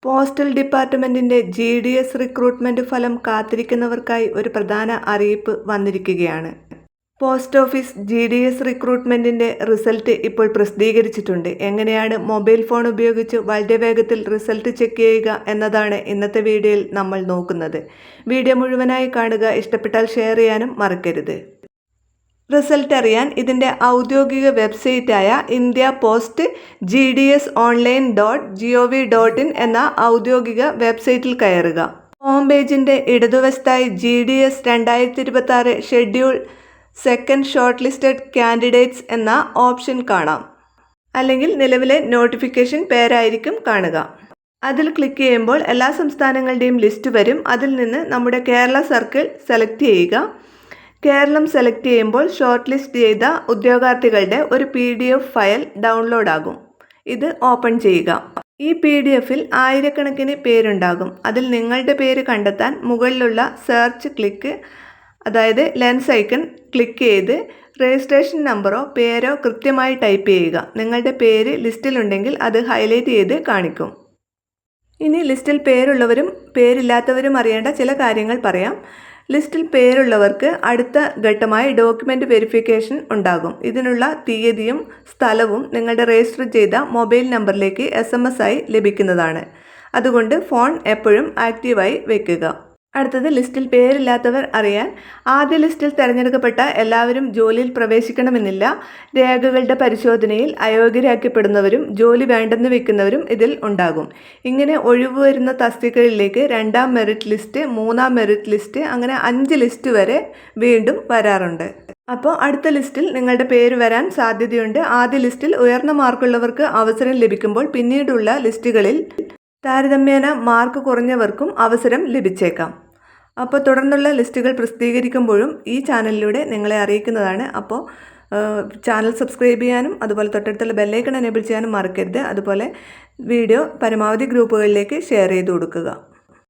Postal ഡിപ്പാർട്ട്മെന്റിന്റെ GDS recruitment ഫലം കാത്തിരിക്കുന്നവർക്കായി ഒരു പ്രധാന അറിയിപ്പ് വന്നിരിക്കുകയാണ്. പോസ്റ്റ് ഓഫീസ് GDS റിക്രൂട്ട്മെന്റിന്റെ റിസൾട്ട് ഇപ്പോൾ പ്രസിദ്ധീകരിച്ചിട്ടുണ്ട്. എങ്ങനെയാണ് മൊബൈൽ ഫോൺ ഉപയോഗിച്ച് വളരെ വേഗത്തിൽ റിസൾട്ട് ചെക്ക് ചെയ്യുക എന്നതാണ് ഇന്നത്തെ വീഡിയോയിൽ നമ്മൾ നോക്കുന്നത്. വീഡിയോ മുഴുവനായി കാണുക. ഇഷ്ടപ്പെട്ടാൽ ഷെയർ ചെയ്യാനും മറക്കരുത്. റിസൾട്ട് അറിയാൻ ഇതിൻ്റെ ഔദ്യോഗിക വെബ്സൈറ്റായ ഇന്ത്യ പോസ്റ്റ് gdsonline.gov.in എന്ന ഔദ്യോഗിക വെബ്സൈറ്റിൽ കയറുക. ഹോം പേജിൻ്റെ ഇടതുവശത്തായി GDS 2026 schedule second short listed candidates എന്ന ഓപ്ഷൻ കാണാം. അല്ലെങ്കിൽ നിലവിലെ നോട്ടിഫിക്കേഷൻ പേരായിരിക്കും കാണുക. അതിൽ ക്ലിക്ക് ചെയ്യുമ്പോൾ എല്ലാ സംസ്ഥാനങ്ങളുടെയും ലിസ്റ്റ് വരും. അതിൽ നിന്ന് നമ്മുടെ കേരള സർക്കിൾ സെലക്ട് ചെയ്യുക. കേരളം സെലക്ട് ചെയ്യുമ്പോൾ ഷോർട്ട് ലിസ്റ്റ് ചെയ്ത ഉദ്യോഗാർത്ഥികളുടെ ഒരു PDF ഫയൽ ഡൗൺലോഡ് ആകും. ഇത് ഓപ്പൺ ചെയ്യുക. ഈ PDFൽ ആയിരക്കണക്കിന് പേരുണ്ടാകും. അതിൽ നിങ്ങളുടെ പേര് കണ്ടെത്താൻ മുകളിലുള്ള സെർച്ച് ക്ലിക്ക്, അതായത് ലെൻസ് ഐക്കൺ ക്ലിക്ക് ചെയ്ത് രജിസ്ട്രേഷൻ നമ്പറോ പേരോ കൃത്യമായി ടൈപ്പ് ചെയ്യുക. നിങ്ങളുടെ പേര് ലിസ്റ്റിലുണ്ടെങ്കിൽ അത് ഹൈലൈറ്റ് ചെയ്ത് കാണിക്കും. ഇനി ലിസ്റ്റിൽ പേരുള്ളവരും പേരില്ലാത്തവരും അറിയേണ്ട ചില കാര്യങ്ങൾ പറയാം. ലിസ്റ്റിൽ പേരുള്ളവർക്ക് അടുത്ത ഘട്ടമായി ഡോക്യുമെൻ്റ് വെരിഫിക്കേഷൻ ഉണ്ടാകും. ഇതിനുള്ള തീയതിയും സ്ഥലവും നിങ്ങളുടെ രജിസ്റ്റർ ചെയ്ത മൊബൈൽ നമ്പറിലേക്ക് SMS ആയി ലഭിക്കുന്നതാണ്. അതുകൊണ്ട് ഫോൺ എപ്പോഴും ആക്റ്റീവായി വയ്ക്കുക. അടുത്തത് ലിസ്റ്റിൽ പേരില്ലാത്തവർ അറിയാൻ. ആദ്യ ലിസ്റ്റിൽ തിരഞ്ഞെടുക്കപ്പെട്ട എല്ലാവരും ജോലിയിൽ പ്രവേശിക്കണമെന്നില്ല. രേഖകളുടെ പരിശോധനയിൽ അയോഗ്യരാക്കപ്പെടുന്നവരും ജോലി വേണ്ടെന്ന് വെക്കുന്നവരും ഇതിൽ ഉണ്ടാകും. ഇങ്ങനെ ഒഴിവ് വരുന്ന തസ്തികകളിലേക്ക് 2ാം മെറിറ്റ് ലിസ്റ്റ്, 3ാം മെറിറ്റ് ലിസ്റ്റ്, അങ്ങനെ 5 ലിസ്റ്റ് വരെ വീണ്ടും വരാറുണ്ട്. അപ്പോൾ അടുത്ത ലിസ്റ്റിൽ നിങ്ങളുടെ പേര് വരാൻ സാധ്യതയുണ്ട്. ആദ്യ ലിസ്റ്റിൽ ഉയർന്ന മാർക്കുള്ളവർക്ക് അവസരം ലഭിക്കുമ്പോൾ പിന്നീടുള്ള ലിസ്റ്റുകളിൽ താരതമ്യേന മാർക്ക് കുറഞ്ഞവർക്കും അവസരം ലഭിച്ചേക്കാം. അപ്പോൾ തുടർന്നുള്ള ലിസ്റ്റുകൾ പ്രസിദ്ധീകരിക്കുമ്പോഴും ഈ ചാനലിലൂടെ നിങ്ങളെ അറിയിക്കുന്നതാണ്. അപ്പോൾ ചാനൽ സബ്സ്ക്രൈബ് ചെയ്യാനും അതുപോലെ തൊട്ടടുത്തുള്ള ബെല്ലൈക്കൺ എനേബിൾ ചെയ്യാനും മറക്കരുത്. അതുപോലെ വീഡിയോ പരമാവധി ഗ്രൂപ്പുകളിലേക്ക് ഷെയർ ചെയ്ത് കൊടുക്കുക.